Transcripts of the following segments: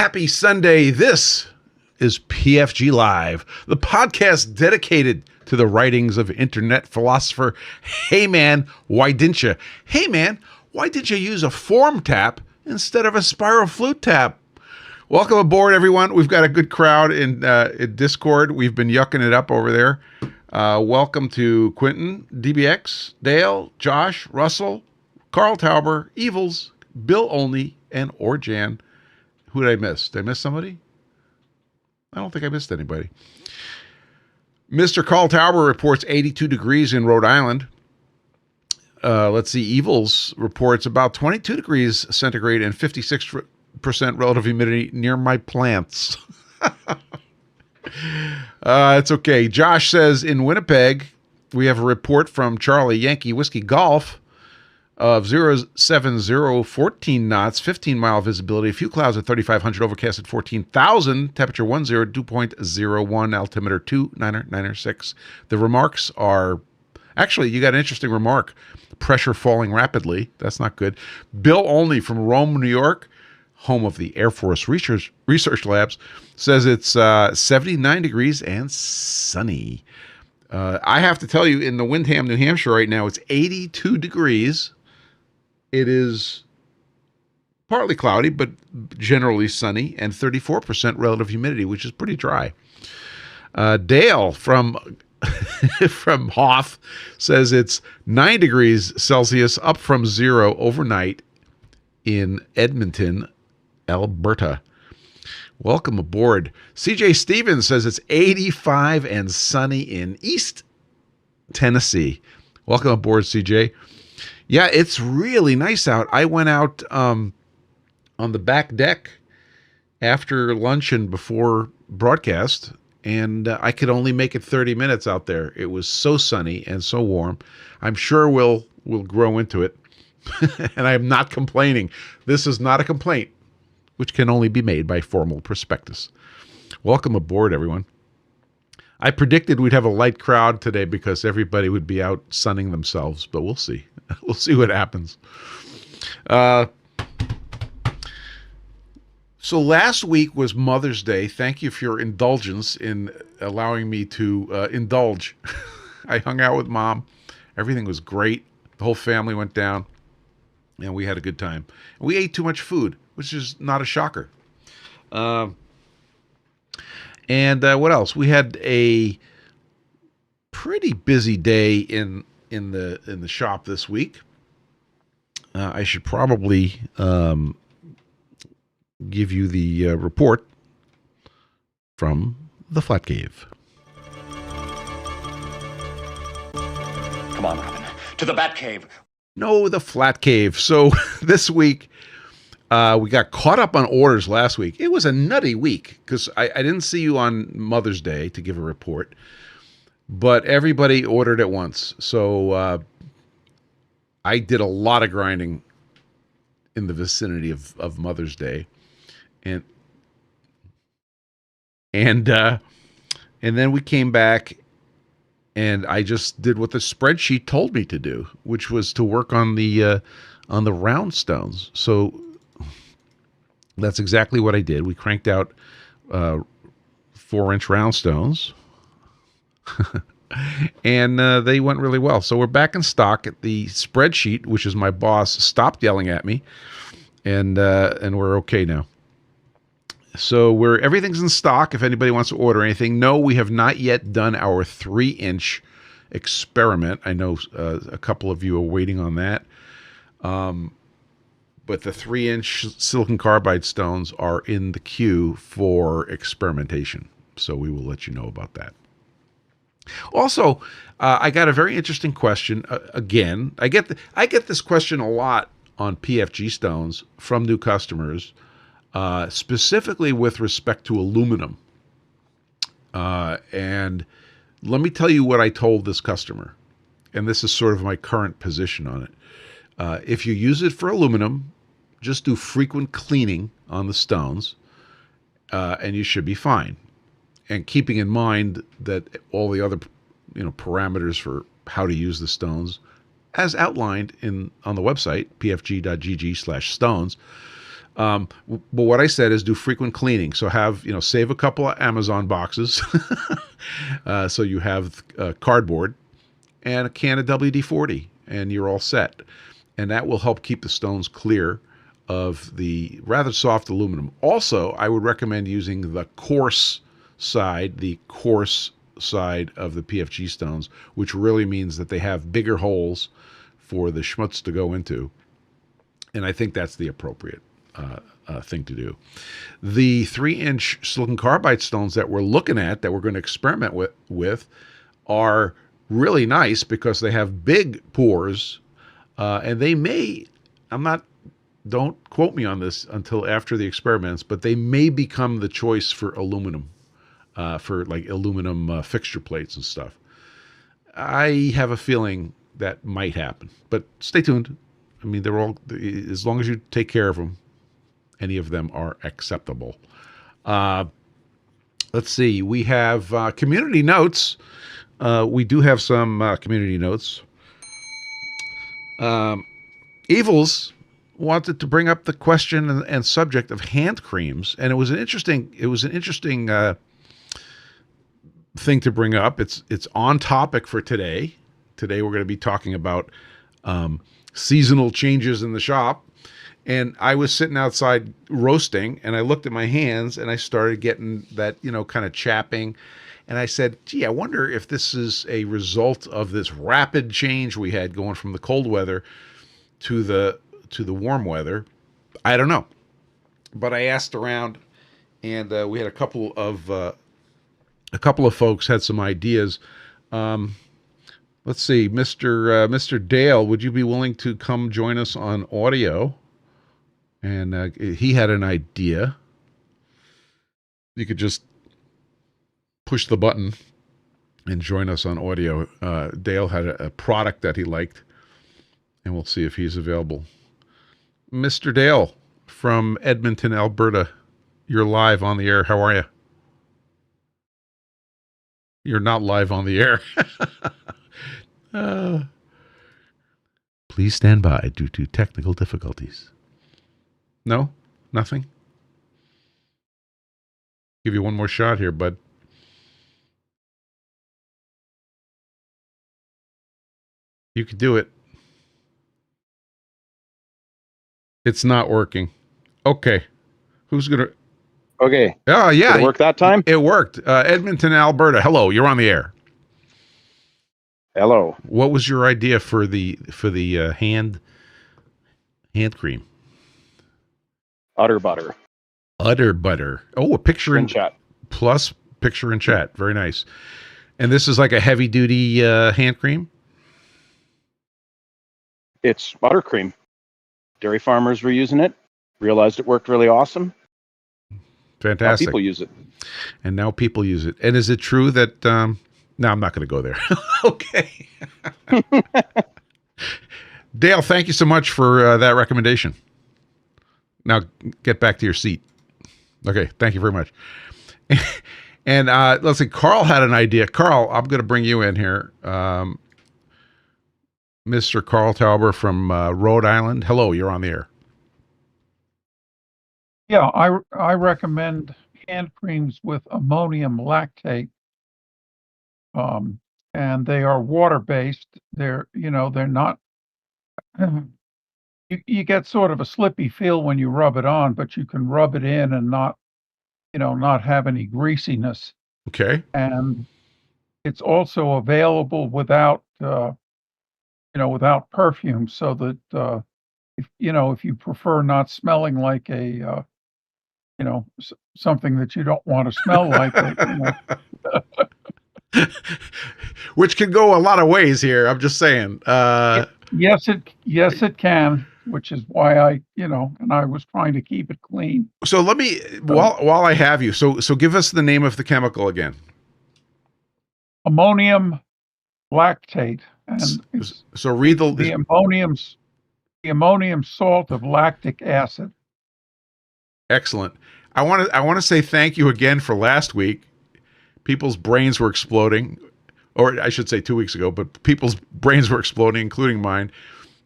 Happy Sunday. This is PFG Live, the podcast dedicated to the writings of internet philosopher. Hey man, why didn't you? Hey man, why didn't you use a form tap instead of a spiral flute tap? Welcome aboard, everyone. We've got a good crowd in Discord. We've been yucking it up over there. Welcome to Quentin, DBX, Dale, Josh, Russell, Carl Tauber, Evils, Bill Olney, and Orjan. Who did I miss? Did I miss somebody? I don't think I missed anybody. Mr. Carl Tauber reports 82 degrees in Rhode Island. Let's see. Evils reports about 22 degrees centigrade and 56% relative humidity near my plants. It's okay. Josh says in Winnipeg, we have a report from Charlie Yankee Whiskey Golf of 07014 knots, 15-mile visibility, a few clouds at 3,500, overcast at 14,000, temperature 10, altimeter 2996. The remarks are, actually, you got an interesting remark. Pressure falling rapidly. That's not good. Bill Olney from Rome, New York, home of the Air Force Research Labs, says it's 79 degrees and sunny. I have to tell you, in the Windham, New Hampshire right now, it's 82 degrees. It is partly cloudy, but generally sunny, and 34% relative humidity, which is pretty dry. Dale from from Hoth says it's 9 degrees Celsius, up from 0 overnight in Edmonton, Alberta. Welcome aboard. CJ Stevens says it's 85 and sunny in East Tennessee. Welcome aboard, CJ. Yeah, it's really nice out. I went out on the back deck after lunch and before broadcast, and I could only make it 30 minutes out there. It was so sunny and so warm. I'm sure we'll grow into it, and I am not complaining. This is not a complaint, which can only be made by formal prospectus. Welcome aboard, everyone. I predicted we'd have a light crowd today because everybody would be out sunning themselves, but we'll see. We'll see what happens. So last week was Mother's Day. Thank you for your indulgence in allowing me to indulge. I hung out with Mom. Everything was great. The whole family went down, and we had a good time. We ate too much food, which is not a shocker. And what else? We had a pretty busy day in the shop this week. I should probably give you the report from the Flat Cave. Come on, Robin, to the Bat Cave. No, the Flat Cave. So this week, we got caught up on orders last week. It was a nutty week because I didn't see you on Mother's Day to give a report, but everybody ordered at once. So I did a lot of grinding in the vicinity of Mother's Day, and then we came back, and I just did what the spreadsheet told me to do, which was to work on the round stones. So that's exactly what I did. We cranked out 4-inch round stones, and they went really well. So we're back in stock. The spreadsheet, which is my boss, stopped yelling at me, and we're okay now. So everything's in stock. If anybody wants to order anything, no, we have not yet done our 3-inch experiment. I know a couple of you are waiting on that. But the 3-inch silicon carbide stones are in the queue for experimentation. So we will let you know about that. Also, I got a very interesting question. Again, I get this question a lot on PFG Stones from new customers, specifically with respect to aluminum. And let me tell you what I told this customer. And this is sort of my current position on it. If you use it for aluminum, just do frequent cleaning on the stones, and you should be fine. And keeping in mind that all the other, parameters for how to use the stones, as outlined on the website pfg.gg/stones, But what I said is do frequent cleaning. So have, save a couple of Amazon boxes. So you have cardboard and a can of WD-40 and you're all set. And that will help keep the stones clear of the rather soft aluminum. Also, I would recommend using the coarse side of the PFG stones, which really means that they have bigger holes for the schmutz to go into. And I think that's the appropriate thing to do. The 3-inch silicon carbide stones that we're looking at, that we're going to experiment with are really nice because they have big pores, and they may, don't quote me on this until after the experiments, but they may become the choice for aluminum, for like aluminum fixture plates and stuff. I have a feeling that might happen, but stay tuned. I mean, they're all, as long as you take care of them, any of them are acceptable. Let's see. We have community notes. We do have some community notes. Evils wanted to bring up the question and subject of hand creams, and it was an interesting thing to bring up. It's on topic for today. Today we're going to be talking about seasonal changes in the shop. And I was sitting outside roasting, and I looked at my hands, and I started getting that, kind of chapping. And I said, gee, I wonder if this is a result of this rapid change we had going from the cold weather to the warm weather. I don't know. But I asked around, and we had a couple of folks had some ideas. Let's see, Mr. Dale, would you be willing to come join us on audio? And he had an idea. You could just push the button and join us on audio. Dale had a product that he liked, and we'll see if he's available. Mr. Dale from Edmonton, Alberta, you're live on the air. How are you? You're not live on the air. Please stand by due to technical difficulties. No? Nothing? Give you one more shot here, bud. You could do it. It's not working. Okay. Who's going to... Okay. Oh, yeah. Did it work that time? It worked. Edmonton, Alberta. Hello, you're on the air. Hello. What was your idea for the hand cream? Utter butter. Utter butter. Oh, a picture in chat. Plus picture in chat. Very nice. And this is like a heavy duty hand cream? It's buttercream. Dairy farmers were using it, realized it worked really awesome. Fantastic. Now people use it. And now people use it. And is it true that... no, I'm not going to go there. Okay. Dale, thank you so much for that recommendation. Now get back to your seat. Okay, thank you very much. And let's see, Carl had an idea. Carl, I'm going to bring you in here. Mr. Carl Tauber from Rhode Island. Hello, you're on the air. Yeah, I recommend hand creams with ammonium lactate. And they are water-based. They're not, you get sort of a slippy feel when you rub it on, but you can rub it in and not have any greasiness. Okay. And it's also available without perfume, so that if you prefer not smelling like a something that you don't want to smell like, which can go a lot of ways here. I'm just saying. Yes, it can, which is why and I was trying to keep it clean. So let me, while I have you, so give us the name of the chemical again. Ammonium lactate, and so read the ammonium salt of lactic acid. Excellent. I want to say thank you again for last week. People's brains were exploding, or I should say 2 weeks ago, but people's brains were exploding, including mine,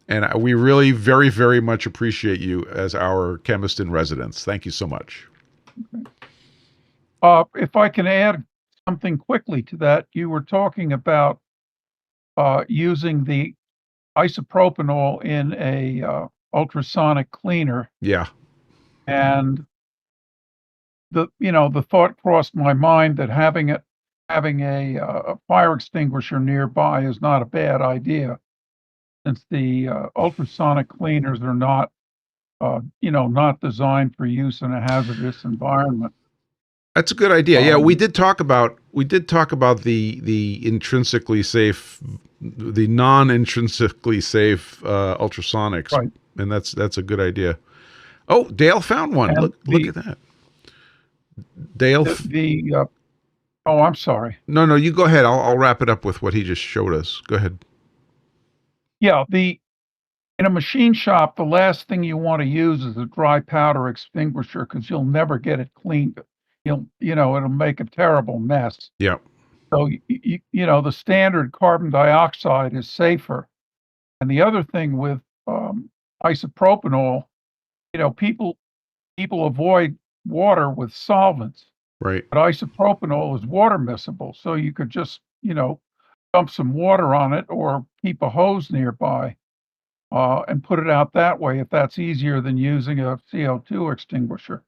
And we really very, very much appreciate you as our chemist in residence. Thank you so much. If I can add something quickly to that, you were talking about using the isopropanol in a ultrasonic cleaner, Yeah. and the thought crossed my mind that having a fire extinguisher nearby is not a bad idea, since the ultrasonic cleaners are not not designed for use in a hazardous environment. That's a good idea. Yeah, we Um, did talk about the intrinsically safe, the non-intrinsically safe ultrasonics, right. and that's a good idea. Oh, Dale found one. And Look at that. Dale. oh, I'm sorry. No, you go ahead. I'll wrap it up with what he just showed us. Go ahead. Yeah, in a machine shop, the last thing you want to use is a dry powder extinguisher because you'll never get it cleaned. It'll make a terrible mess. Yeah. So, the standard carbon dioxide is safer. And the other thing with isopropanol, people avoid water with solvents, Right. but isopropanol is water miscible. So you could just, dump some water on it or keep a hose nearby and put it out that way if that's easier than using a CO2 extinguisher.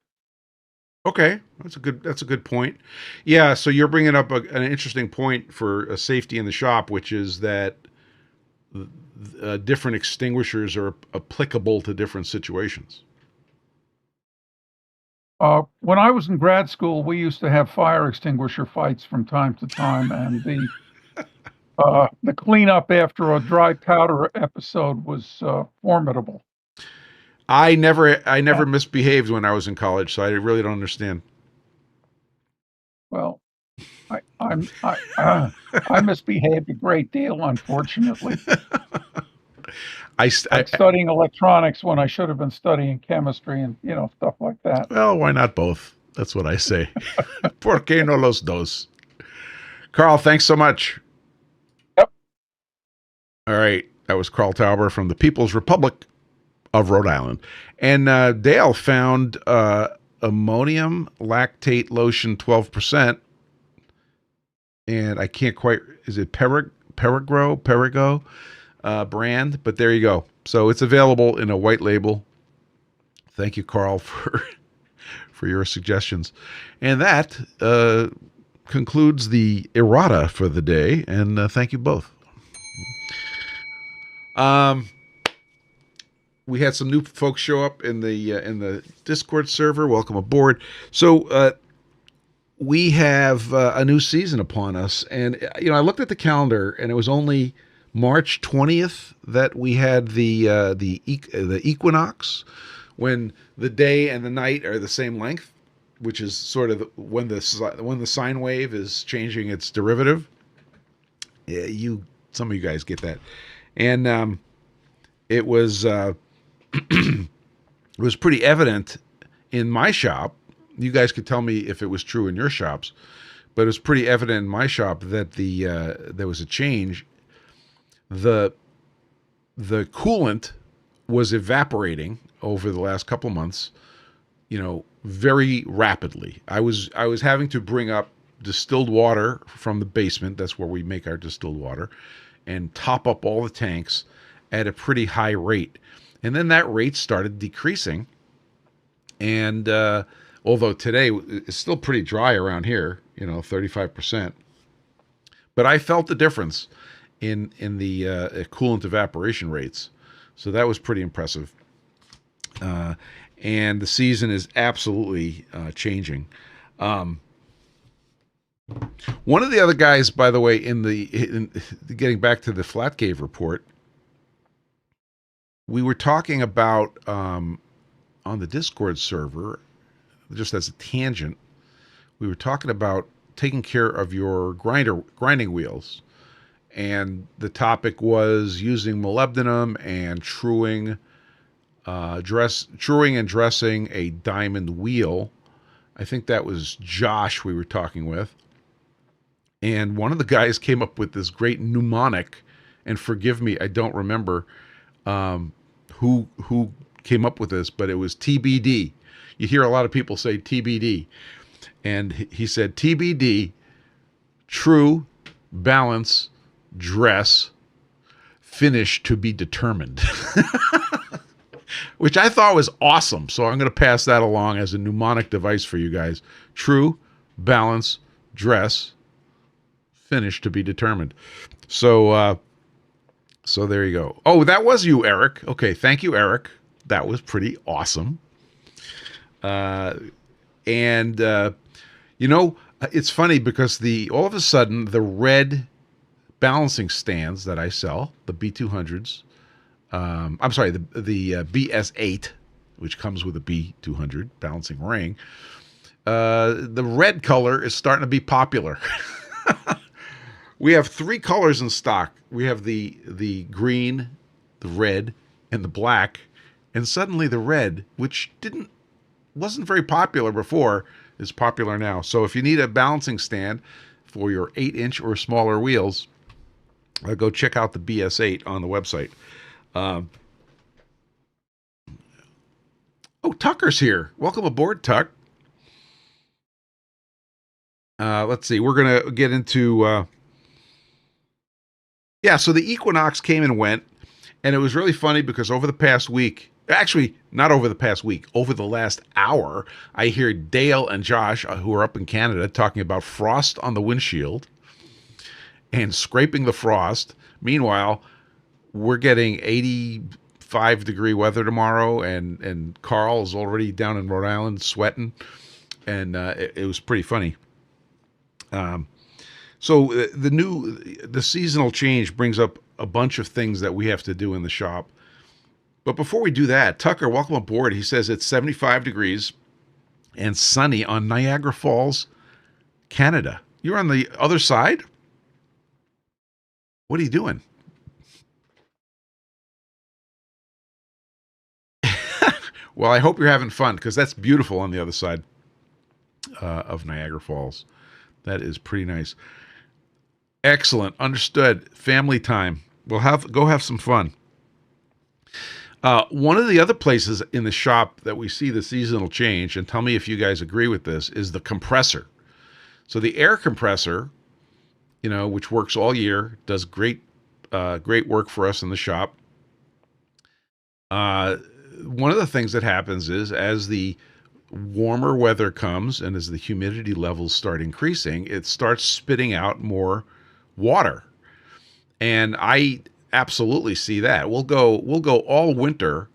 Okay, that's a good point. Yeah, so you're bringing up an interesting point for safety in the shop, which is that different extinguishers are applicable to different situations. When I was in grad school, we used to have fire extinguisher fights from time to time, and the cleanup after a dry powder episode was formidable. I never misbehaved when I was in college, so I really don't understand. Well, I misbehaved a great deal, unfortunately. I'm studying electronics when I should have been studying chemistry and stuff like that. Well, why not both? That's what I say. ¿Por qué no los dos? Carl, thanks so much. Yep. All right, that was Carl Tauber from the People's Republic of Rhode Island, and Dale found ammonium lactate lotion 12%, and I can't quite. Is it Perigo? Brand, but there you go. So it's available in a white label. Thank you, Carl, for your suggestions. And that concludes the errata for the day. And thank you both. We had some new folks show up in the Discord server. Welcome aboard. So we have a new season upon us, and I looked at the calendar, and it was only March 20th that we had the equinox, when the day and the night are the same length, which is sort of when the sine wave is changing its derivative. Yeah, some of you guys get that, and it was it was pretty evident in my shop. You guys could tell me if it was true in your shops, but it was pretty evident in my shop that there was a change. The coolant was evaporating over the last couple months, very rapidly. I was having to bring up distilled water from the basement. That's where we make our distilled water, and top up all the tanks at a pretty high rate. And then that rate started decreasing. And although today it's still pretty dry around here, 35%, but I felt the difference in the coolant evaporation rates. So that was pretty impressive. And the season is absolutely changing. One of the other guys, by the way, in getting back to the Flat Cave report, we were talking about on the Discord server, just as a tangent, we were talking about taking care of your grinding wheels. And the topic was using molybdenum and truing and dressing a diamond wheel. I think that was Josh we were talking with. And one of the guys came up with this great mnemonic, and forgive me, I don't remember. who came up with this, but it was TBD. You hear a lot of people say TBD, and he said TBD, true, balance, dress, finish to be determined. Which I thought was awesome. So I'm going to pass that along as a mnemonic device for you guys. True, balance, dress, finish to be determined. So so there you go. Oh, that was you, Eric. Okay, thank you, Eric. That was pretty awesome. It's funny because all of a sudden the red balancing stands that I sell, the B200s, I'm sorry, the BS8, which comes with a B200 balancing ring, the red color is starting to be popular. We have 3 colors in stock. We have the green, the red, and the black, and suddenly the red, which wasn't very popular before, is popular now. So if you need a balancing stand for your 8-inch or smaller wheels, go check out the BS8 on the website. Tucker's here. Welcome aboard, Tuck. Let's see. We're going to get into... so the Equinox came and went, and it was really funny because over the past week... Actually, not over the past week. Over the last hour, I hear Dale and Josh, who are up in Canada, talking about frost on the windshield and scraping the frost. Meanwhile, we're getting 85-degree weather tomorrow, and Carl is already down in Rhode Island sweating, and it was pretty funny. So the seasonal change brings up a bunch of things that we have to do in the shop. But before we do that, Tucker, welcome aboard. He says it's 75 degrees and sunny on Niagara Falls, Canada. You're on the other side? What are you doing? Well, I hope you're having fun because that's beautiful on the other side of Niagara Falls. That is pretty nice. Excellent. Understood. Family time. Go have some fun. One of the other places in the shop that we see the seasonal change, and tell me if you guys agree with this, is the compressor. So the air compressor, which works all year, does great work for us in the shop. One of the things that happens is as the warmer weather comes and as the humidity levels start increasing, it starts spitting out more water. And I absolutely see that. We'll go all winter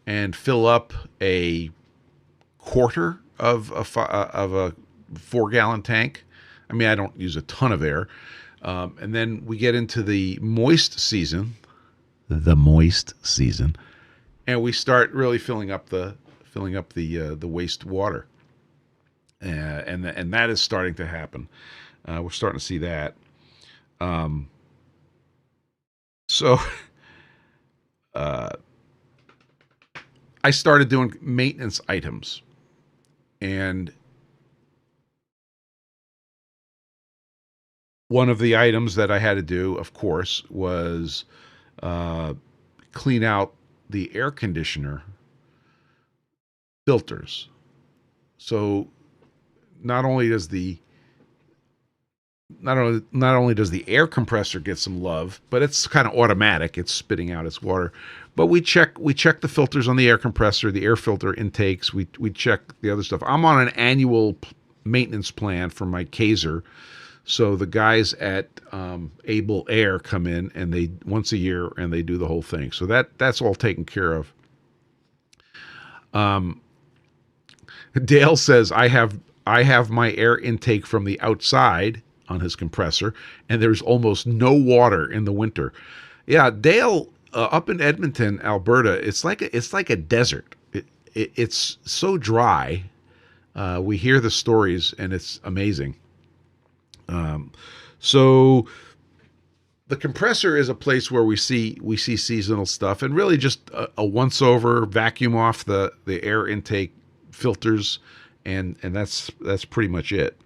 and fill up a quarter of a 4-gallon tank. I mean, I don't use a ton of air. And then we get into the moist season, and we start really filling up the waste water. And that is starting to happen. We're starting to see that. So I started doing maintenance items, and one of the items that I had to do, of course, was clean out the air conditioner filters. So not only does the air compressor get some love, but it's kind of automatic. It's spitting out its water. But we check the filters on the air compressor, the air filter intakes. We check the other stuff. I'm on an annual maintenance plan for my Kaiser. So the guys at Able Air come in and they once a year and they do the whole thing. So that's all taken care of. Dale says I have my air intake from the outside on his compressor, and there's almost no water in the winter. Yeah, Dale, up in Edmonton, Alberta, it's like a desert. It's so dry. We hear the stories, and it's amazing. So the compressor is a place where we see seasonal stuff, and really just a once over, vacuum off the air intake filters, and that's pretty much it.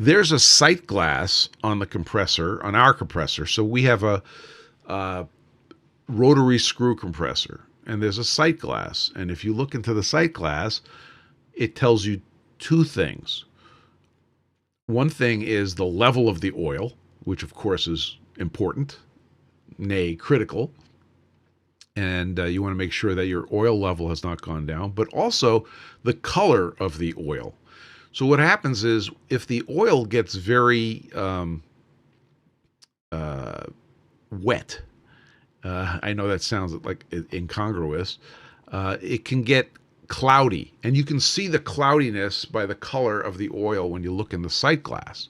There's a sight glass on the compressor, on our compressor. So we have a rotary screw compressor, and there's a sight glass. And if you look into the sight glass, it tells you two things. One thing is the level of the oil, which of course is important, nay, critical. And you want to make sure that your oil level has not gone down, but also the color of the oil. So what happens is if the oil gets very wet, I know that sounds like incongruous, it can get cloudy, and you can see the cloudiness by the color of the oil when you look in the sight glass.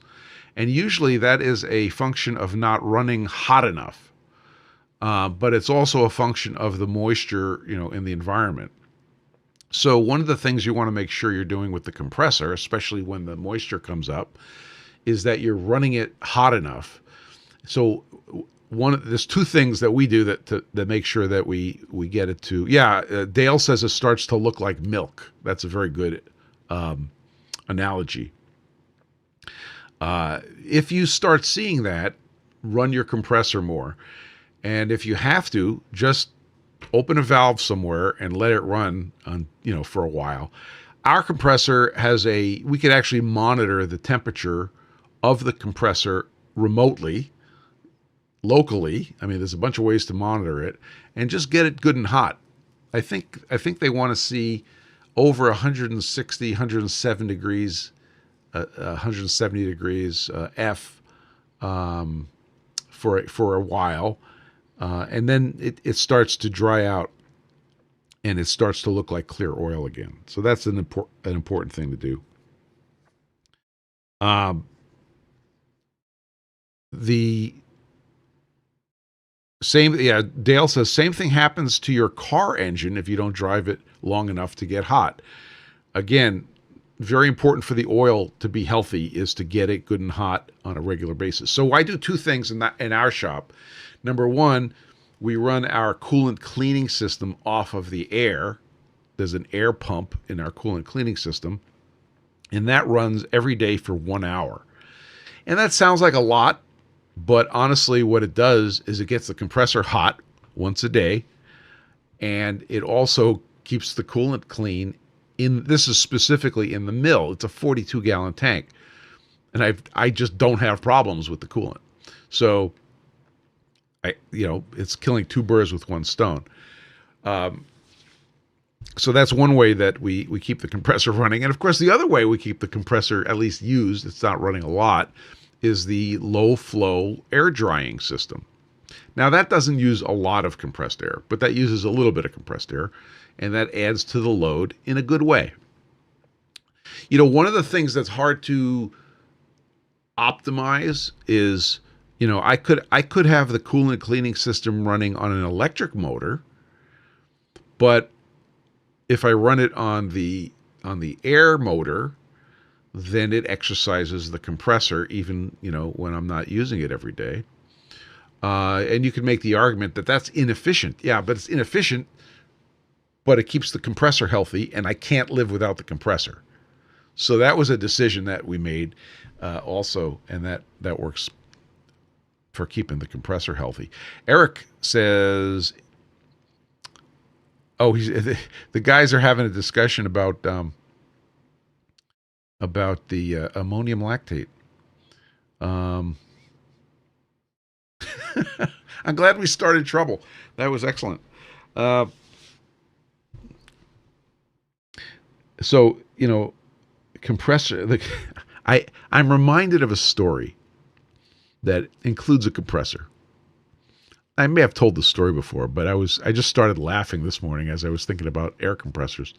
And usually that is a function of not running hot enough, but it's also a function of the moisture, in the environment. So one of the things you want to make sure you're doing with the compressor, especially when the moisture comes up, is that you're running it hot enough. So there's two things that we do that make sure that we get it to. Dale says it starts to look like milk. That's a very good analogy. If you start seeing that, run your compressor more. And if you have to, just open a valve somewhere and let it run on, for a while. Our compressor we could actually monitor the temperature of the compressor remotely, locally. I mean, there's a bunch of ways to monitor it, and just get it good and hot. I think they want to see over 160, 107 degrees, 170 degrees F for a while. And then it starts to dry out, and it starts to look like clear oil again. So that's an important thing to do. The same, Dale says, same thing happens to your car engine if you don't drive it long enough to get hot. Again, very important for the oil to be healthy is to get it good and hot on a regular basis. So I do two things in our shop. Number one, we run our coolant cleaning system off of the air. There's an air pump in our coolant cleaning system, and that runs every day for 1 hour. And that sounds like a lot, but honestly, what it does is it gets the compressor hot once a day, and it also keeps the coolant clean. This is specifically in the mill. It's a 42-gallon tank, and I just don't have problems with the coolant. So it's killing two birds with one stone. So that's one way that we keep the compressor running. And of course, the other way we keep the compressor at least used, it's not running a lot, is the low flow air drying system. Now that doesn't use a lot of compressed air, but that uses a little bit of compressed air, and that adds to the load in a good way. One of the things that's hard to optimize is, I could have the coolant cleaning system running on an electric motor, but if I run it on the air motor, then it exercises the compressor even, when I'm not using it every day. And you can make the argument that that's inefficient. Yeah, but it's inefficient, but it keeps the compressor healthy, and I can't live without the compressor. So that was a decision that we made also, and that works for keeping the compressor healthy. Eric says, the guys are having a discussion about the ammonium lactate. I'm glad we started trouble. That was excellent. Compressor. I'm reminded of a story that includes a compressor. I may have told the story before, but I just started laughing this morning as I was thinking about air compressors.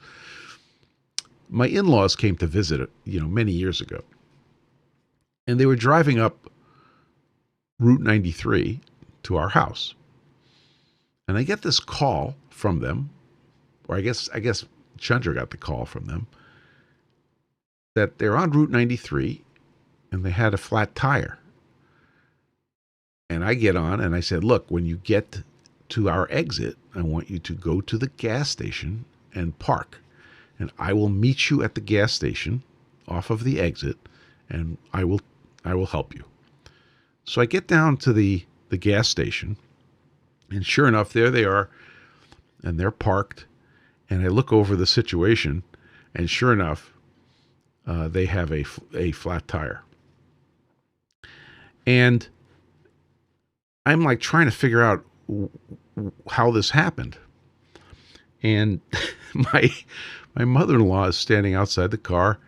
My in-laws came to visit, many years ago, and they were driving up Route 93 to our house, and I get this call from them, or I guess Chandra got the call from them, that they're on Route 93 and they had a flat tire. And I get on and I said, look, when you get to our exit, I want you to go to the gas station and park. And I will meet you at the gas station off of the exit, and I will help you. So I get down to the gas station, And sure enough, there they are, and they're parked. And I look over the situation, and sure enough, they have a flat tire. And I'm like trying to figure out how this happened. And my mother-in-law is standing outside the car,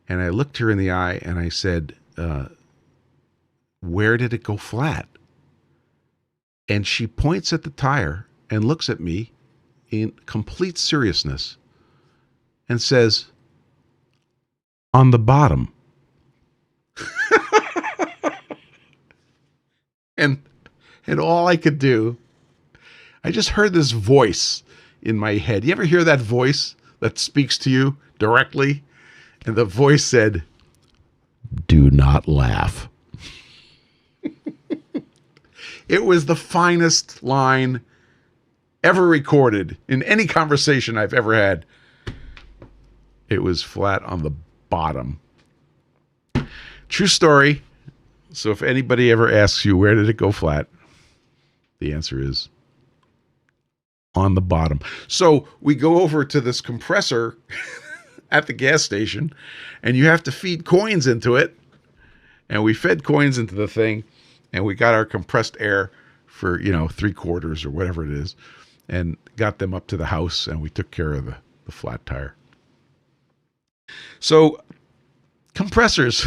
and I looked her in the eye and I said, where did it go flat? And she points at the tire and looks at me in complete seriousness and says, on the bottom. And all I could do, I just heard this voice in my head. You ever hear that voice that speaks to you directly? And the voice said, do not laugh. It was the finest line ever recorded in any conversation I've ever had. It was flat on the bottom. True story. So if anybody ever asks you, where did it go flat? The answer is on the bottom. So we go over to this compressor at the gas station, and you have to feed coins into it. And we fed coins into the thing, and we got our compressed air for, 3/4 or whatever it is, and got them up to the house, and we took care of the flat tire. So compressors.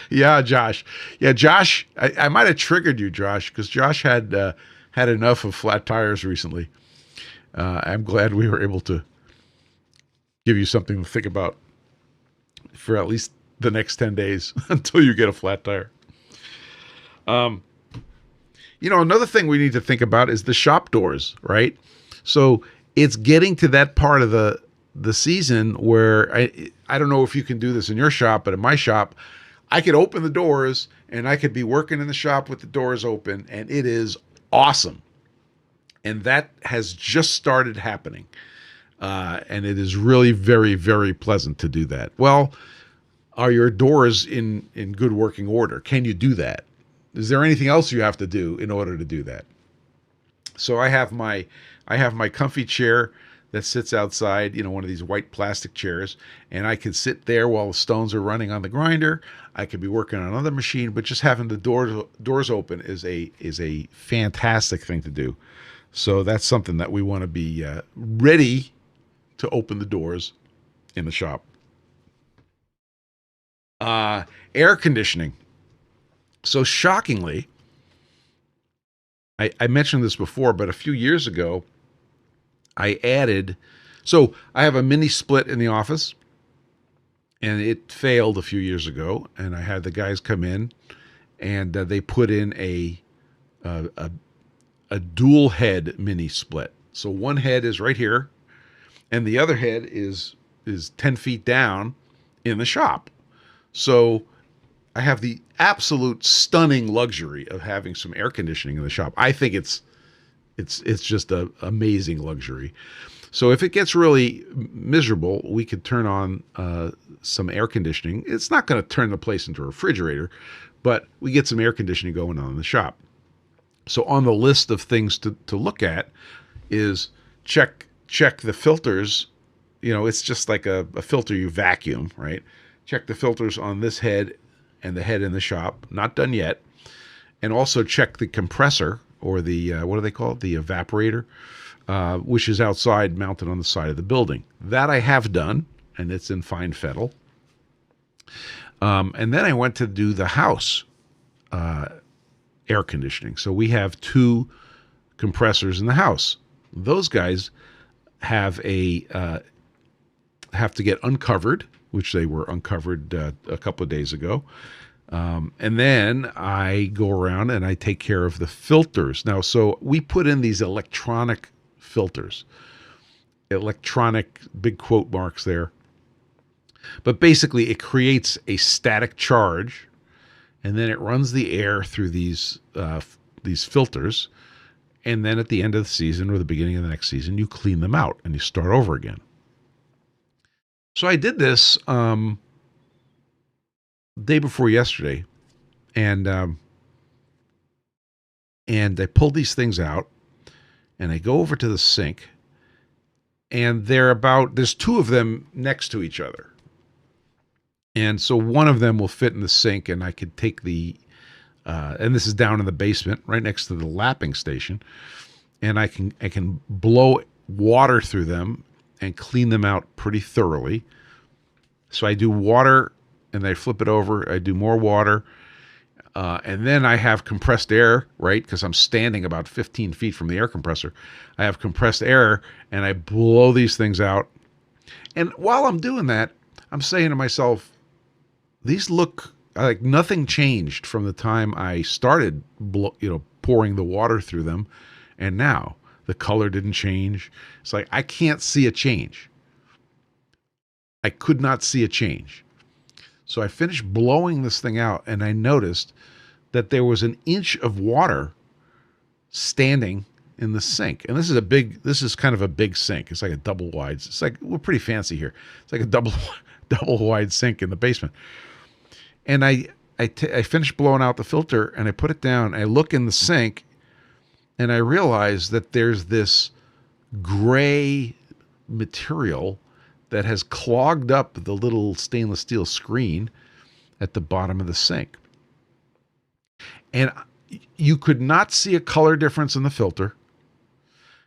Yeah, Josh. Yeah, Josh, I might have triggered you, Josh, because Josh had enough of flat tires recently. I'm glad we were able to give you something to think about for at least the next 10 days until you get a flat tire. Another thing we need to think about is the shop doors, right? So it's getting to that part of the season where I don't know if you can do this in your shop, but in my shop, I could open the doors and I could be working in the shop with the doors open, and it is awesome. And that has just started happening. And it is really very, very pleasant to do that. Well, are your doors in good working order? Can you do that? Is there anything else you have to do in order to do that? So I have my comfy chair that sits outside, one of these white plastic chairs, and I can sit there while the stones are running on the grinder. I could be working on another machine, but just having the doors open is a fantastic thing to do. So that's something that we want to be ready to open the doors in the shop. Air conditioning. So shockingly, I mentioned this before, but a few years ago, I have a mini split in the office, and it failed a few years ago, and I had the guys come in, and they put in a dual head mini split. So one head is right here, and the other head is 10 feet down in the shop. So I have the absolute stunning luxury of having some air conditioning in the shop. I think it's just an amazing luxury. So if it gets really miserable, we could turn on some air conditioning. It's not going to turn the place into a refrigerator, but we get some air conditioning going on in the shop. So on the list of things to look at is check the filters. It's just like a filter you vacuum, right? Check the filters on this head and the head in the shop. Not done yet. And also check the compressor, or the, what do they call it? The evaporator, which is outside, mounted on the side of the building. That I have done, and it's in fine fettle. And then I went to do the house air conditioning. So we have 2 compressors in the house. Those guys have to get uncovered, which they were uncovered a couple of days ago. And then I go around and I take care of the filters. Now, so we put in these electronic filters, electronic, big quote marks there. But basically it creates a static charge, and then it runs the air through these filters. And then at the end of the season or the beginning of the next season, you clean them out and you start over again. So I did this day before yesterday, and And I pulled these things out, and I go over to the sink, and there's two of them next to each other. And so one of them will fit in the sink, and I could take and this is down in the basement, right next to the lapping station, and I can blow water through them and clean them out pretty thoroughly. So I do water, and I flip it over. I do more water, and then I have compressed air, right? Because I'm standing about 15 feet from the air compressor. I have compressed air, and I blow these things out. And while I'm doing that, I'm saying to myself, these look like nothing changed from the time I started, pouring the water through them, and now the color didn't change. It's like I can't see a change. I could not see a change. So I finished blowing this thing out, and I noticed that there was an inch of water standing in the sink. And this is kind of a big sink. It's like a double wide. It's like, we're pretty fancy here. It's like a double wide sink in the basement. And I finished blowing out the filter, and I put it down. I look in the sink, and I realize that there's this gray material that has clogged up the little stainless steel screen at the bottom of the sink. And you could not see a color difference in the filter.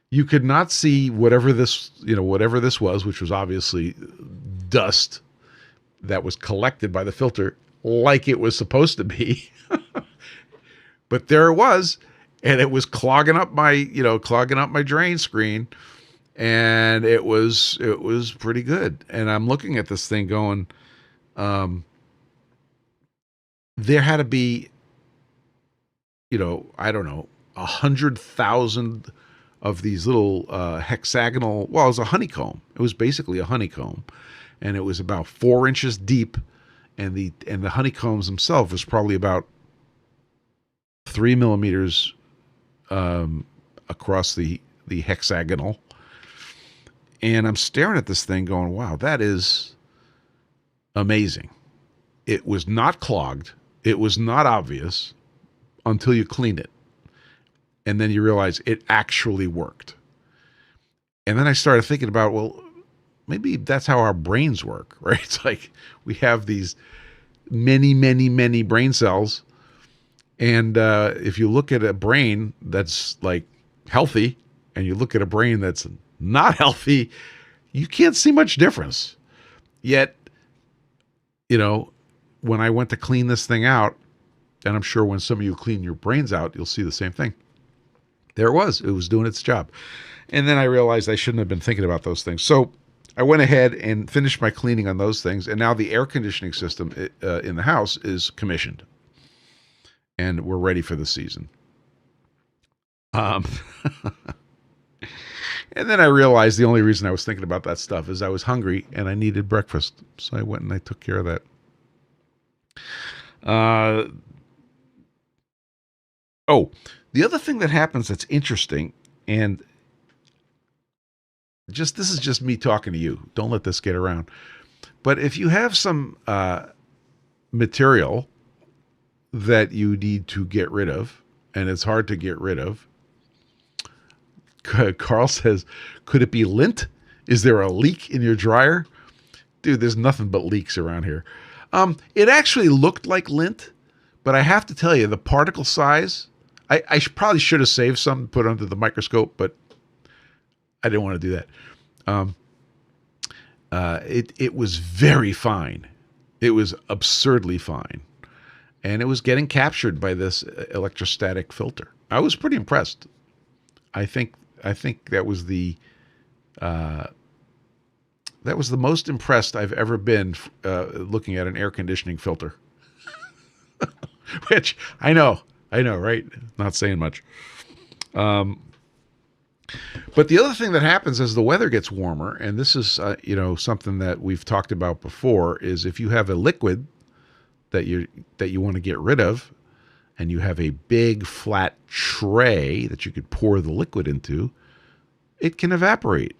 You could not see whatever this was, which was obviously dust that was collected by the filter like it was supposed to be. But there it was, and it was clogging up my drain screen, and it was pretty good. And I'm looking at this thing going, there had to be, I don't know, 100,000 of these little hexagonal. Well, it was a honeycomb. It was basically a honeycomb, and it was about 4 inches deep, and the honeycombs themselves was probably about 3 millimeters across the hexagonal. And I'm staring at this thing going, wow, that is amazing. It was not clogged. It was not obvious until you cleaned it. And then you realize it actually worked. And then I started thinking about, well, maybe that's how our brains work, right? It's like we have these many, many, many brain cells. And if you look at a brain that's like healthy and you look at a brain that's not healthy, you can't see much difference. Yet, when I went to clean this thing out, and I'm sure when some of you clean your brains out, you'll see the same thing. There it was. It was doing its job. And then I realized I shouldn't have been thinking about those things. So I went ahead and finished my cleaning on those things. And now the air conditioning system in the house is commissioned. And we're ready for the season. And then I realized the only reason I was thinking about that stuff is I was hungry and I needed breakfast. So I went and I took care of that. The other thing that happens that's interesting, and this is just me talking to you. Don't let this get around. But if you have some material that you need to get rid of, and it's hard to get rid of, Carl says, could it be lint? Is there a leak in your dryer? Dude, there's nothing but leaks around here. It actually looked like lint, but I have to tell you, the particle size, I probably should have saved some, put under the microscope, but I didn't want to do that. It was very fine. It was absurdly fine. And it was getting captured by this electrostatic filter. I was pretty impressed. I think that was the most impressed I've ever been looking at an air conditioning filter. Which I know, right? Not saying much. But the other thing that happens as the weather gets warmer, and this is something that we've talked about before, is if you have a liquid that you want to get rid of, and you have a big flat tray that you could pour the liquid into, it can evaporate.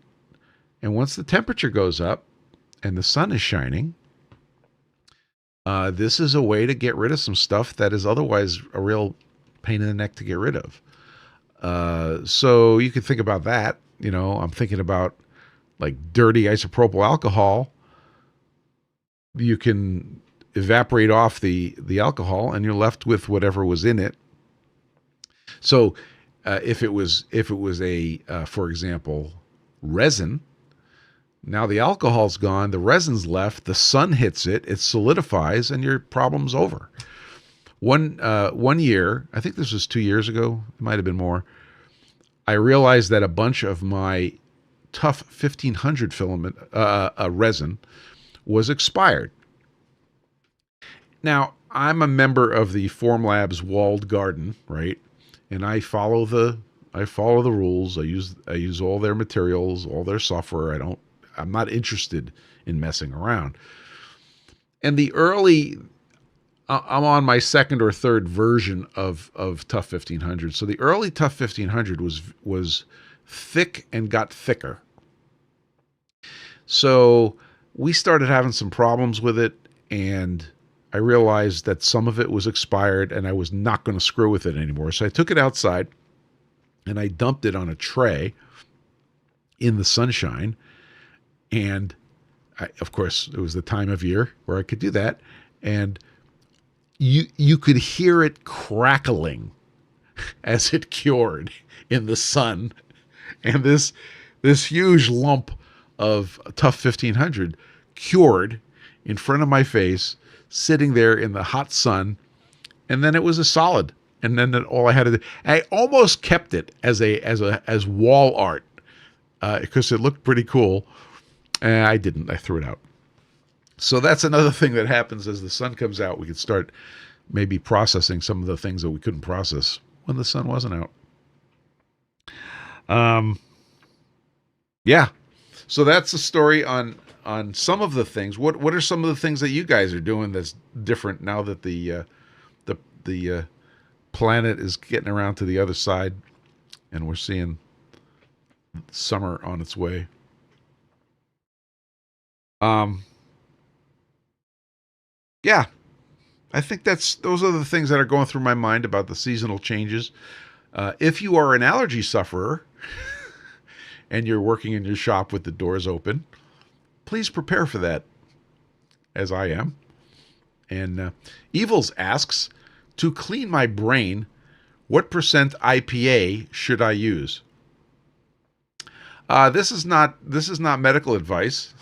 And once the temperature goes up and the sun is shining, this is a way to get rid of some stuff that is otherwise a real pain in the neck to get rid of. So you could think about that. I'm thinking about like dirty isopropyl alcohol. You can evaporate off the alcohol, and you're left with whatever was in it. So if it was a for example, resin, now the alcohol's gone, the resin's left, the sun hits it, it solidifies, and your problem's over. One year, I think this was 2 years ago, it might have been more, I realized that a bunch of my tough 1500 filament resin was expired. Now, I'm a member of the FormLabs walled garden, right? And I follow the rules. I use all their materials, all their software. I'm not interested in messing around. And I'm on my second or third version of Tough 1500. So the early Tough 1500 was thick and got thicker. So we started having some problems with it, and I realized that some of it was expired and I was not going to screw with it anymore. So I took it outside and I dumped it on a tray in the sunshine. And of course, it was the time of year where I could do that. And you could hear it crackling as it cured in the sun. And this huge lump of Tough 1500 cured in front of my face, sitting there in the hot sun, and then it was a solid. And then all I had to do, I almost kept it as wall art because it looked pretty cool. I didn't. I threw it out. So that's another thing that happens as the sun comes out. We could start maybe processing some of the things that we couldn't process when the sun wasn't out. Yeah. So that's the story on some of the things. What are some of the things that you guys are doing that's different now that the planet is getting around to the other side and we're seeing summer on its way? Yeah, I think those are the things that are going through my mind about the seasonal changes. If you are an allergy sufferer and you're working in your shop with the doors open, please prepare for that, as I am. And Evils asks, to clean my brain, what % IPA should I use? This is not medical advice,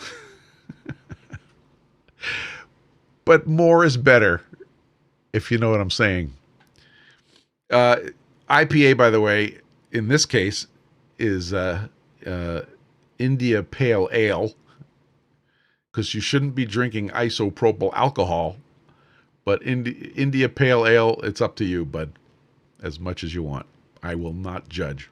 but more is better, if you know what I'm saying. IPA, by the way, in this case, is India Pale Ale, because you shouldn't be drinking isopropyl alcohol. But India Pale Ale, it's up to you, bud, as much as you want. I will not judge.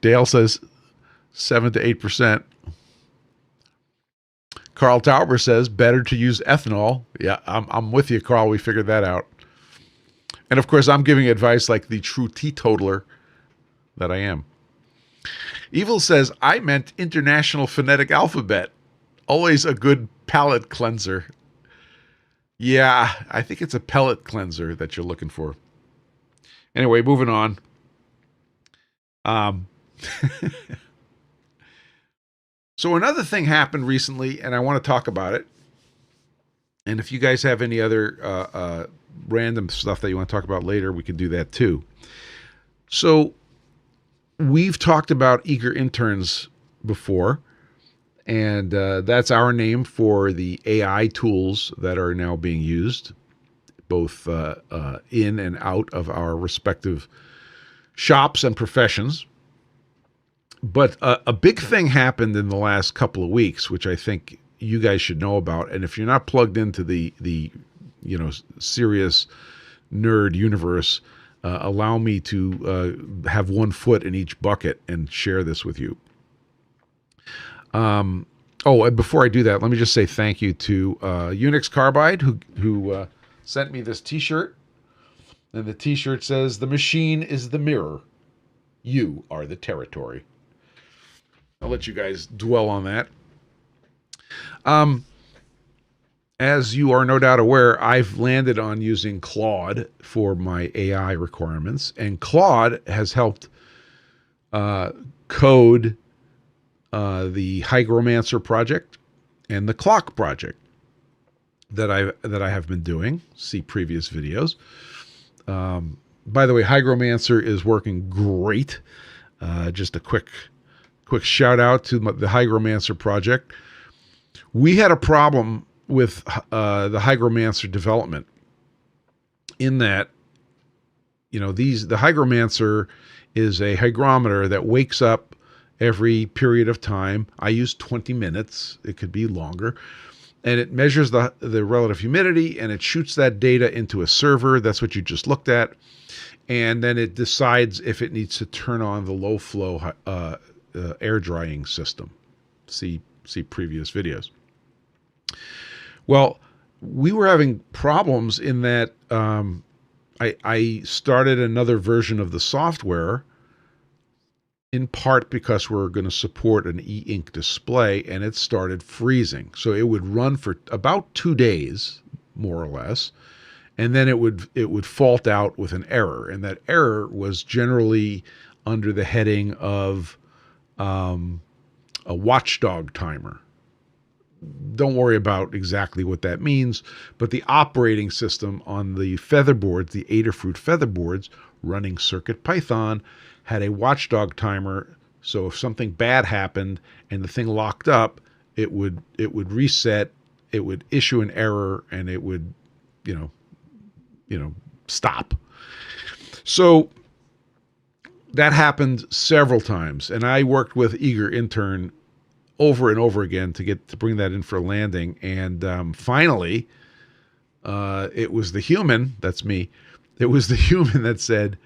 Dale says 7 to 8%. Carl Tauber says better to use ethanol. Yeah, I'm with you, Carl. We figured that out. And of course, I'm giving advice like the true teetotaler that I am. Evil says, I meant International Phonetic Alphabet. Always a good palate cleanser. Yeah, I think it's a pellet cleanser that you're looking for. Anyway, moving on. So another thing happened recently, and I want to talk about it. And if you guys have any other random stuff that you want to talk about later, we can do that too. So we've talked about eager interns before, and that's our name for the AI tools that are now being used, both in and out of our respective shops and professions. But a big thing happened in the last couple of weeks, which I think you guys should know about. And if you're not plugged into the serious nerd universe, allow me to have one foot in each bucket and share this with you. And before I do that, let me just say thank you to Unix Carbide, who sent me this T-shirt. And the T-shirt says, "The machine is the mirror. You are the territory." I'll let you guys dwell on that. And as you are no doubt aware, I've landed on using Claude for my AI requirements, and Claude has helped code the Hygromancer project and the clock project that I have been doing. See previous videos. By the way, Hygromancer is working great. Just a quick shout out to the Hygromancer project. We had a problem with the Hygromancer development in that, the Hygromancer is a hygrometer that wakes up every period of time. I use 20 minutes. It could be longer. And it measures the relative humidity, and it shoots that data into a server. That's what you just looked at. And then it decides if it needs to turn on the low flow air drying system. See previous videos. Well, we were having problems in that I started another version of the software, in part because we're going to support an e-ink display, and it started freezing. So it would run for about 2 days, more or less, and then it would fault out with an error. And that error was generally under the heading of a watchdog timer. Don't worry about exactly what that means, but the operating system on the featherboards, the Adafruit featherboards running CircuitPython, had a watchdog timer. So if something bad happened and the thing locked up, it would reset, it would issue an error, and it would, stop. So that happened several times, and I worked with Eager Intern over and over again to bring that in for landing. And finally, it was the human, that's me, it was the human that said,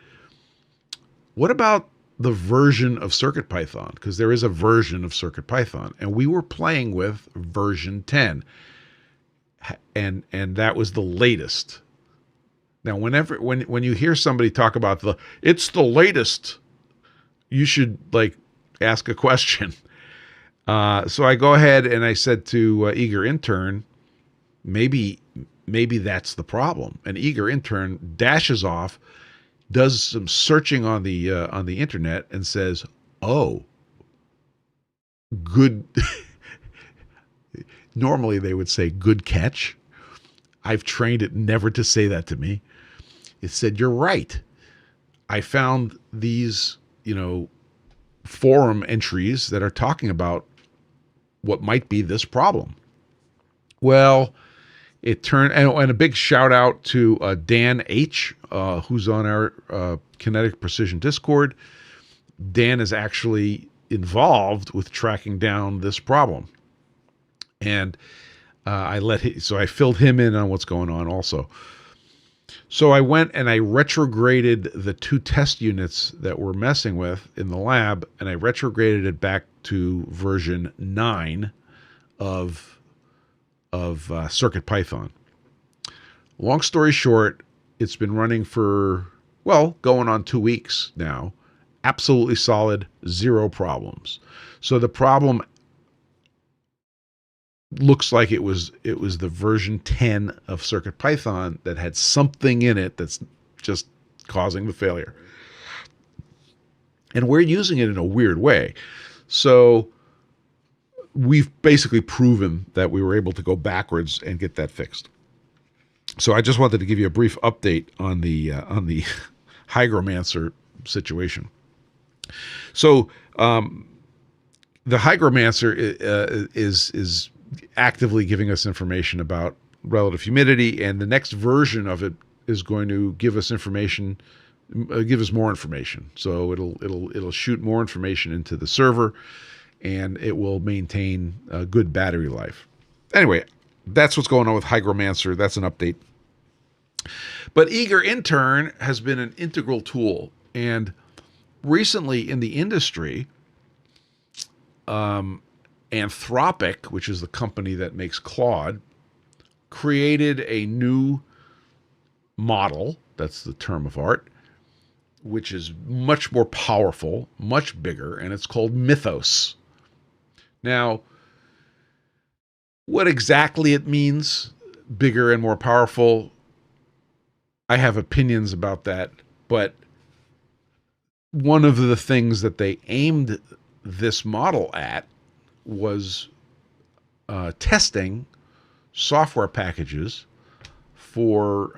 what about the version of CircuitPython? Because there is a version of CircuitPython, and we were playing with version 10, and that was the latest. Now, when you hear somebody talk about it's the latest, you should ask a question. So I go ahead and I said to Eager Intern, maybe that's the problem. And Eager Intern dashes off, does some searching on the internet, and says, "Oh, good." Normally they would say "good catch." I've trained it never to say that to me. It said, "You're right. I found these, forum entries that are talking about what might be this problem." Well, it turned, and a big shout out to Dan H, who's on our Kinetic Precision Discord. Dan is actually involved with tracking down this problem, and I filled him in on what's going on also. So I went and I retrograded the 2 test units that we're messing with in the lab, and I retrograded it back to version 9 of CircuitPython. Long story short, it's been running for, going on 2 weeks now. Absolutely solid, 0 problems. So the problem looks like it was the version 10 of CircuitPython that had something in it that's just causing the failure. And we're using it in a weird way. So we've basically proven that we were able to go backwards and get that fixed. So I just wanted to give you a brief update on the Hygromancer situation. So the Hygromancer is actively giving us information about relative humidity, and the next version of it is going to give us information, give us more information. So it'll shoot more information into the server, and it will maintain a good battery life. Anyway, that's what's going on with Hygromancer. That's an update. But Eager Intern has been an integral tool, and recently in the industry, Anthropic, which is the company that makes Claude, created a new model, that's the term of art, which is much more powerful, much bigger, and it's called Mythos. Now, what exactly it means, bigger and more powerful. I have opinions about that, but one of the things that they aimed this model at was testing software packages for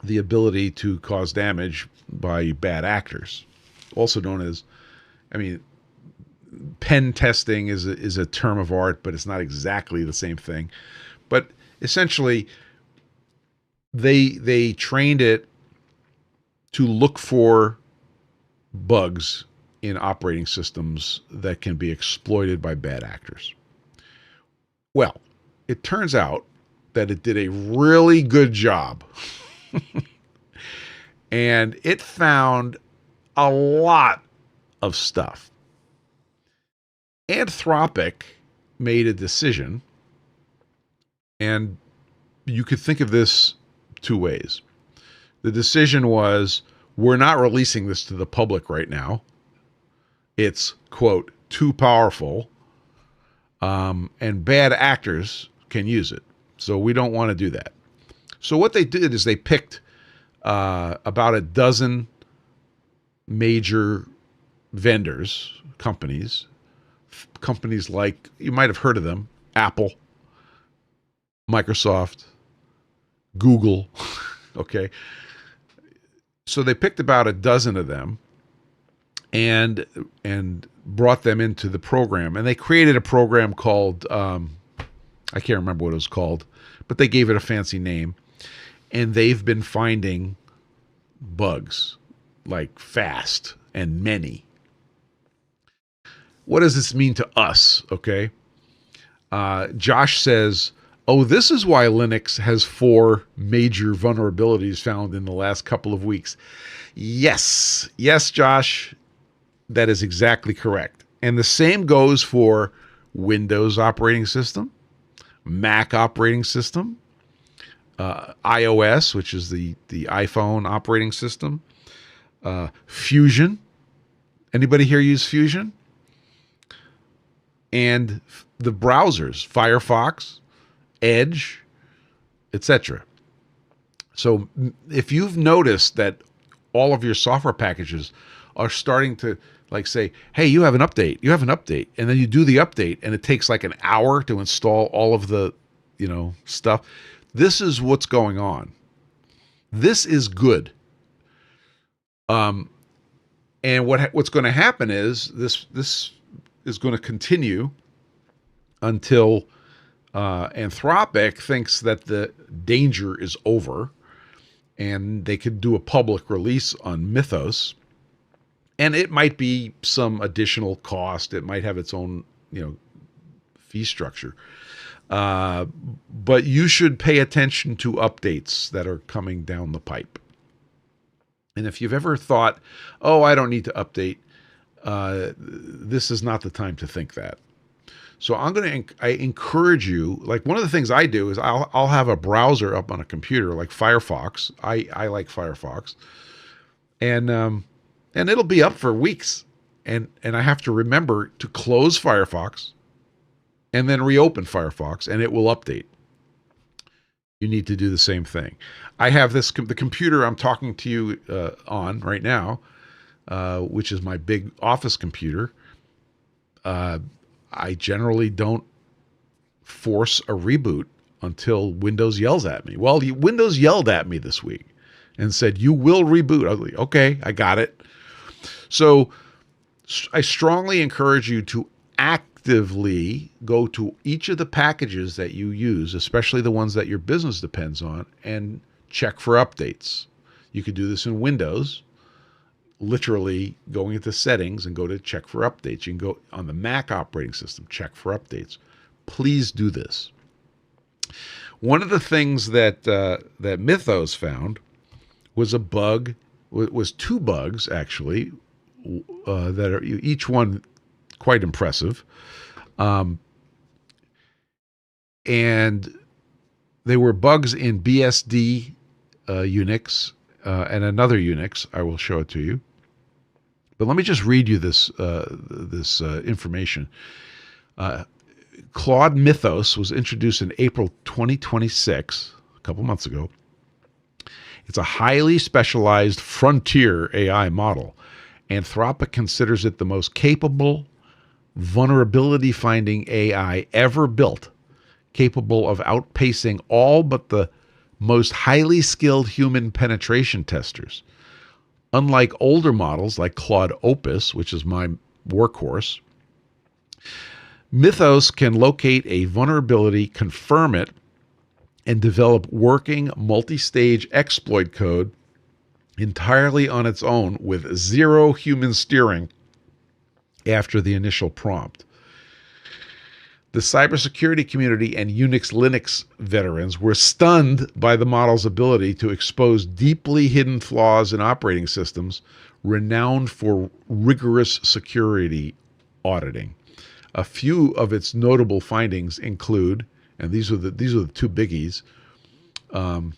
the ability to cause damage by bad actors, also known as, pen testing is a term of art, but it's not exactly the same thing. But essentially, they trained it to look for bugs in operating systems that can be exploited by bad actors. Well, it turns out that it did a really good job. And it found a lot of stuff. Anthropic made a decision, and you could think of this two ways. The decision was, we're not releasing this to the public right now. It's, quote, too powerful, and bad actors can use it. So we don't want to do that. So what they did is they picked about a dozen major vendors, companies like, you might have heard of them, Apple, Microsoft, Google, okay? So they picked about a dozen of them and brought them into the program. And they created a program called, I can't remember what it was called, but they gave it a fancy name. And they've been finding bugs, like fast and many. What does this mean to us, okay? Josh says, oh, this is why Linux has 4 major vulnerabilities found in the last couple of weeks. Yes, Josh, that is exactly correct. And the same goes for Windows operating system, Mac operating system, iOS, which is the iPhone operating system, Fusion. Anybody here use Fusion? And the browsers, Firefox, Edge, etc. So if you've noticed that all of your software packages are starting to like say, hey, you have an update, and then you do the update and it takes like an hour to install all of the, stuff. This is what's going on. This is good. And what's going to happen is this is going to continue until Anthropic thinks that the danger is over and they could do a public release on Mythos. And it might be some additional cost. It might have its own, fee structure. But you should pay attention to updates that are coming down the pipe. And if you've ever thought, oh, I don't need to update, this is not the time to think that. So I encourage you, like one of the things I do is I'll have a browser up on a computer like Firefox. I like Firefox. And it'll be up for weeks. And I have to remember to close Firefox and then reopen Firefox, and it will update. You need to do the same thing. I have the computer I'm talking to you on right now, which is my big office computer. I generally don't force a reboot until Windows yells at me. Well, Windows yelled at me this week and said, you will reboot. I was like, okay, I got it. So I strongly encourage you to actively go to each of the packages that you use, especially the ones that your business depends on, and check for updates. You could do this in Windows, literally going into settings and go to check for updates. You can go on the Mac operating system, check for updates. Please do this. One of the things that that Mythos found was a bug, was 2 bugs actually, that are each one quite impressive. And they were bugs in BSD Unix and another Unix. I will show it to you. But let me just read you this information. Claude Mythos was introduced in April 2026, a couple months ago. It's a highly specialized frontier AI model. Anthropic considers it the most capable vulnerability-finding AI ever built, capable of outpacing all but the most highly skilled human penetration testers. Unlike older models like Claude Opus, which is my workhorse, Mythos can locate a vulnerability, confirm it, and develop working multi-stage exploit code entirely on its own with zero human steering after the initial prompt. The cybersecurity community and Unix Linux veterans were stunned by the model's ability to expose deeply hidden flaws in operating systems renowned for rigorous security auditing. A few of its notable findings include, and these are the two biggies, the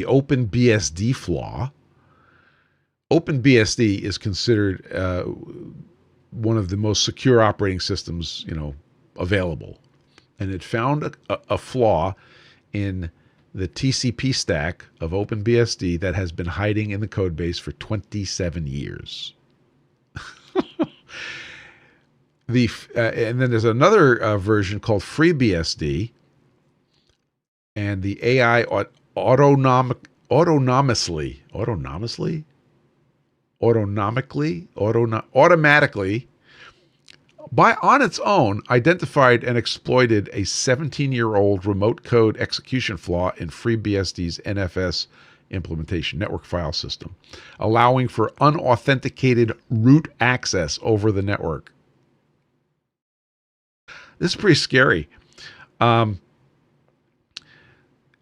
OpenBSD flaw. OpenBSD is considered one of the most secure operating systems, available, and it found a flaw in the TCP stack of OpenBSD that has been hiding in the code base for 27 years. And then there's another version called FreeBSD, and the AI automatically on its own identified and exploited a 17-year-old remote code execution flaw in FreeBSD's NFS implementation network file system, allowing for unauthenticated root access over the network. This is pretty scary.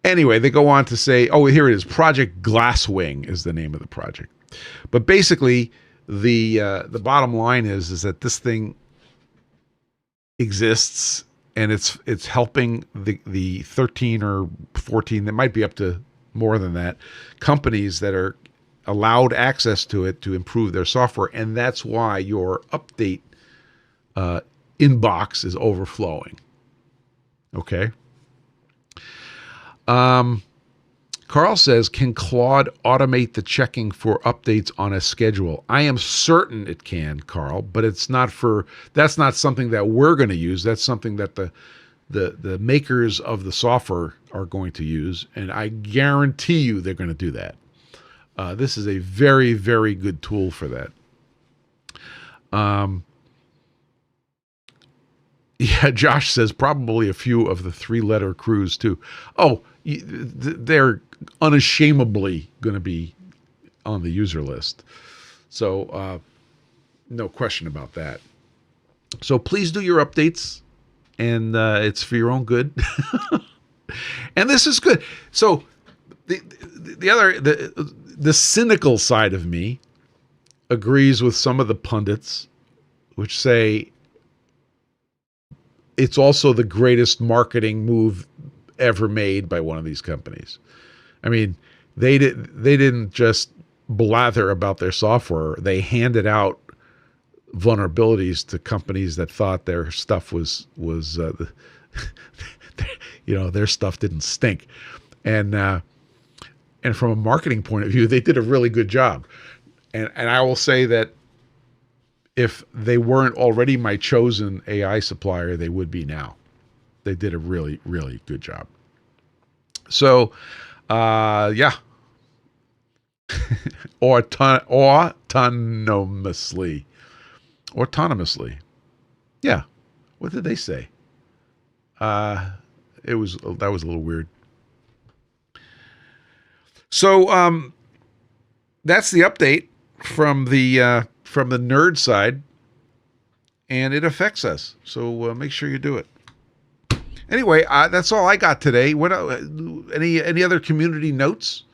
Anyway, they go on to say, oh, here it is. Project Glasswing is the name of the project. But basically, the bottom line is that this thing exists, and it's helping the 13 or 14, that might be up to more than that, companies that are allowed access to it to improve their software, and that's why your update inbox is overflowing. Okay. Carl says, can Claude automate the checking for updates on a schedule? I am certain it can, Carl, but that's not something that we're going to use. That's something that the makers of the software are going to use, and I guarantee you they're going to do that. This is a very, very good tool for that. Yeah, Josh says probably a few of the 3-letter crews too. Oh, they're unashamedly going to be on the user list. So no question about that. So please do your updates, and it's for your own good. And this is good. So the cynical side of me agrees with some of the pundits, which say it's also the greatest marketing move ever made by one of these companies. I mean, they didn't just blather about their software. They handed out vulnerabilities to companies that thought their stuff was their stuff didn't stink. And from a marketing point of view, they did a really good job. And I will say that if they weren't already my chosen AI supplier, they would be now. They did a really, really good job. So, yeah. Autonomously. Yeah. What did they say? That was a little weird. So, that's the update from the nerd side, and it affects us. So make sure you do it. Anyway, that's all I got today. What any other community notes?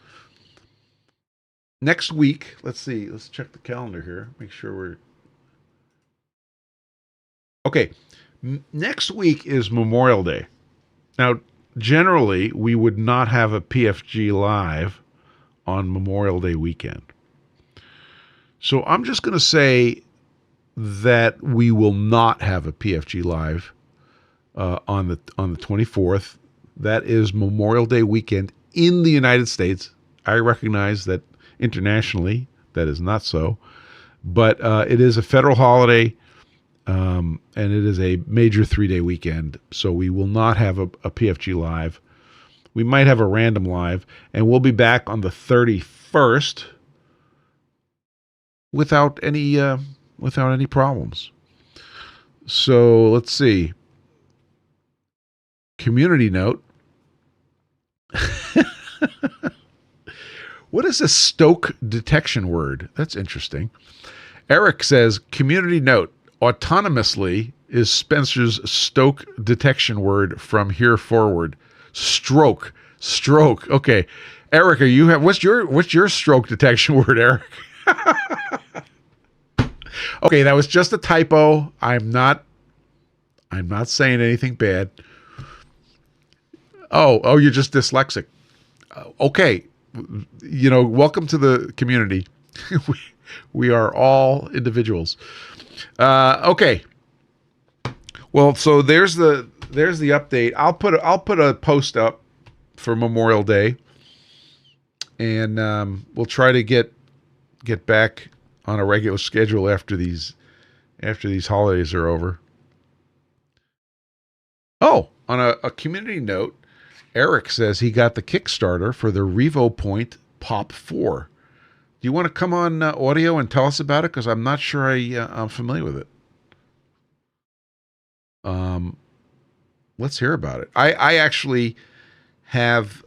Next week, let's see. Let's check the calendar here. Make sure we're okay. Next week is Memorial Day. Now, generally, we would not have a PFG.Live on Memorial Day weekend. So I'm just going to say that we will not have a PFG Live on the 24th. That is Memorial Day weekend in the United States. I recognize that internationally that is not so, but it is a federal holiday, and it is a major 3-day weekend. So we will not have a PFG Live. We might have a random live, and we'll be back on the 31st without any problems. So let's see. Community note. What is a stoke detection word? That's interesting. Eric says, community note, autonomously is Spencer's stoke detection word from here forward. Stroke. Okay. Eric, what's your stroke detection word, Eric? Okay, that was just a typo. I'm not saying anything bad. Oh, you're just dyslexic. Okay. Welcome to the community. we are all individuals. Okay. Well, so there's the update. I'll put a post up for Memorial Day, and we'll try to get back on a regular schedule after these holidays are over. Oh, on a community note, Eric says he got the Kickstarter for the Revo Point Pop 4. Do you want to come on audio and tell us about it? Because I'm not sure I'm familiar with it. Let's hear about it. I actually have.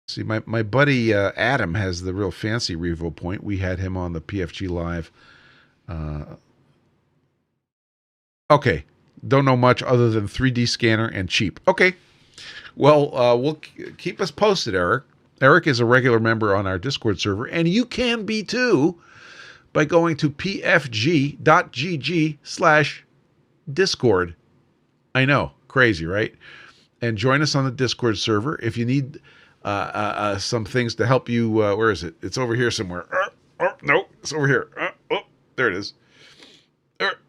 See, my buddy Adam has the real fancy Revo Point. We had him on the PFG Live. Okay. Don't know much other than 3D scanner and cheap. Okay. Well, we'll keep us posted, Eric. Eric is a regular member on our Discord server, and you can be too by going to pfg.gg/Discord. I know, crazy, right? And join us on the Discord server. If you need some things to help you, where is it? It's over here somewhere. No, it's over here. There it is.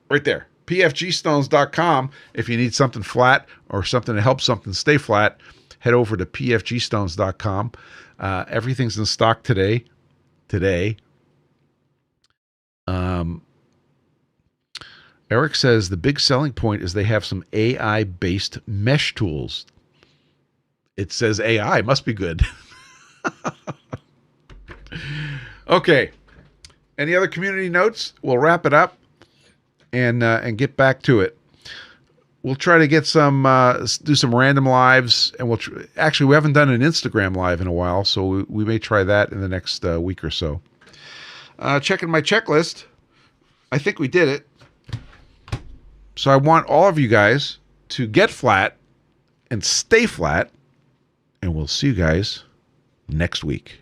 Right there. PFGstones.com. If you need something flat or something to help something stay flat, head over to PFGstones.com. Everything's in stock today. Eric says the big selling point is they have some AI-based mesh tools. It says AI. Must be good. Okay. Any other community notes? We'll wrap it up and get back to it. We'll try to get do some random lives, and actually we haven't done an Instagram live in a while, so we may try that in the next week or so. Checking my checklist, I think we did it. So I want all of you guys to get flat and stay flat, and we'll see you guys next week.